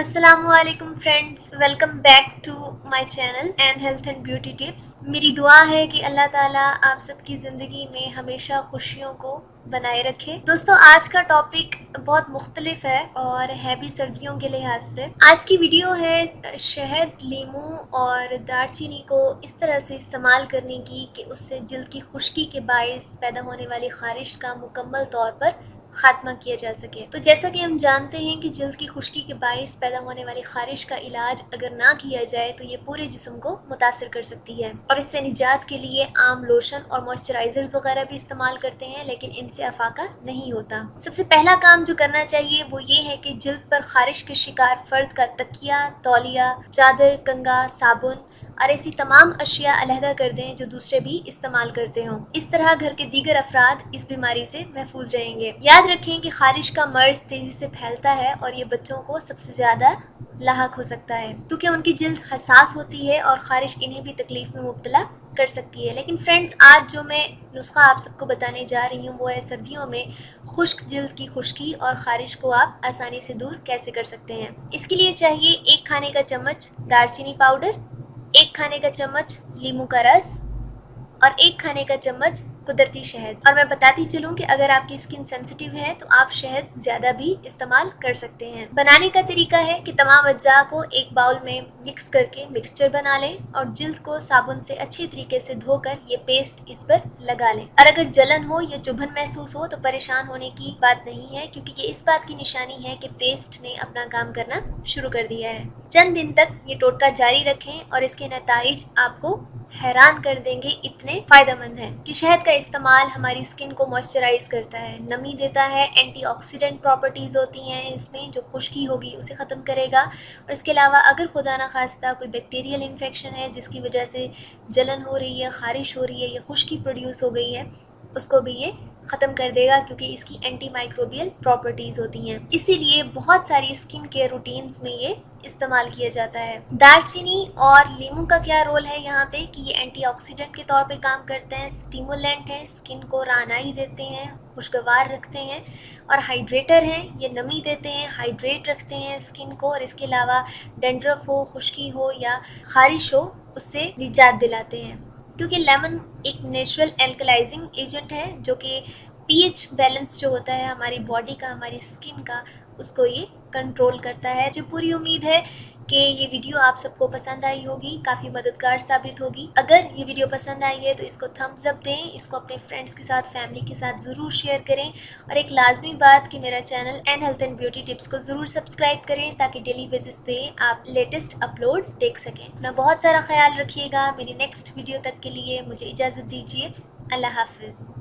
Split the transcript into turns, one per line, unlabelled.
अस्सलामु अलैकुम friends, welcome back to my channel and health and beauty tips. मेरी दुआ है कि अल्लाह ताला आप सबकी ज़िंदगी में हमेशा खुशियों को बनाए रखे। दोस्तों, आज का टॉपिक बहुत मुख्तलिफ है और है भी सर्दियों के लिहाज से। आज की वीडियो है शहद, लीमू और दालचीनी को इस तरह से इस्तेमाल करने की कि उससे जल्द की खुश्की के बायस पैदा होने वाली ख़ारिश का मुकम्मल तौर पर खात्मा किया जा सके। तो जैसा कि हम जानते हैं कि जल्द की खुश्की के बायस पैदा होने वाली ख़ारिश का इलाज अगर ना किया जाए तो ये पूरे जिस्म को मुतासिर कर सकती है, और इससे निजात के लिए आम लोशन और मॉइस्चराइजर्स वगैरह भी इस्तेमाल करते हैं, लेकिन इनसे अफाका नहीं होता। सबसे पहला काम जो करना चाहिए वो ये है कि जल्द पर ख़ारिश के शिकार फर्द का तकिया, तौलिया, चादर, कंगा, साबुन और ऐसी तमाम अशिया अलहदा कर दें जो दूसरे भी इस्तेमाल करते हों। इस तरह घर के दीगर अफराद इस बीमारी से महफूज रहेंगे। याद रखें कि ख़ारिश का मर्ज तेज़ी से फैलता है और ये बच्चों को सबसे ज़्यादा लाहक हो सकता है, क्योंकि उनकी जल्द हसास होती है और ख़ारिश इन्हें भी तकलीफ़ में मुब्तला कर सकती है। लेकिन फ्रेंड्स, आज जो मैं नुस्खा आप सबको बताने जा रही हूँ वो है सर्दियों में खुश्क जल्द की खुश्की और ख़ारिश को आप आसानी से दूर कैसे कर सकते हैं। इसके लिए चाहिए 1 खाने का चम्मच दालचीनी पाउडर, 1 खाने का चम्मच लीमू का रस और 1 खाने का चम्मच कुदरती शहद। और मैं बताती चलूँ कि अगर आपकी स्किन सेंसिटिव है तो आप शहद ज़्यादा भी इस्तेमाल कर सकते हैं। बनाने का तरीका है कि तमाम अज्जा को एक बाउल में मिक्स करके मिक्सचर बना लें और जिल्द को साबुन से अच्छी तरीके से धोकर ये पेस्ट इस पर लगा लें। और अगर जलन हो या चुभन महसूस हो तो परेशान होने की बात नहीं है, क्योंकि ये इस बात की निशानी है कि पेस्ट ने अपना काम करना शुरू कर दिया है। चंद दिन तक ये टोटका जारी रखें और इसके नताइज आपको हैरान कर देंगे, इतने फ़ायदेमंद है कि शहद का इस्तेमाल हमारी स्किन को मॉइस्चराइज करता है, नमी देता है, एंटीऑक्सीडेंट प्रॉपर्टीज़ होती हैं इसमें जो खुश्की होगी उसे ख़त्म करेगा। और इसके अलावा अगर खुदा ना खास्ता कोई बैक्टीरियल इन्फेक्शन है जिसकी वजह से जलन हो रही है, ख़ारिश हो रही है या खुश्की प्रोड्यूस हो गई है, उसको भी ये ख़त्म कर देगा, क्योंकि इसकी एंटी माइक्रोबियल प्रॉपर्टीज़ होती हैं। इसीलिए बहुत सारी स्किन केयर रूटीन्स में ये इस्तेमाल किया जाता है। दालचीनी और लीमू का क्या रोल है यहाँ पे कि ये एंटीऑक्सीडेंट के तौर पे काम करते हैं, स्टिमुलेंट हैं, स्किन को रानाई देते हैं, खुशगवार रखते हैं, और हाइड्रेटर हैं, ये नमी देते हैं, हाइड्रेट रखते हैं स्किन को। और इसके अलावा डैंड्रफ हो, खुश्की हो या ख़ारिश हो, उससे निजात दिलाते हैं, क्योंकि लेमन एक नेचुरल एल्कलाइजिंग एजेंट है जो कि पीएच बैलेंस जो होता है हमारी बॉडी का, हमारी स्किन का, उसको ये कंट्रोल करता है। मुझे पूरी उम्मीद है कि ये वीडियो आप सबको पसंद आई होगी, काफ़ी मददगार साबित होगी। अगर ये वीडियो पसंद आई है तो इसको थम्स अप दें, इसको अपने फ्रेंड्स के साथ, फैमिली के साथ ज़रूर शेयर करें। और एक लाजमी बात कि मेरा channel and health and beauty tips को ज़रूर सब्सक्राइब करें ताकि डेली बेसिस पे आप लेटेस्ट अपलोड्स देख सकें। अपना बहुत सारा ख्याल रखिएगा। मेरी नेक्स्ट वीडियो तक के लिए मुझे इजाज़त दीजिए। अल्लाह हाफिज़।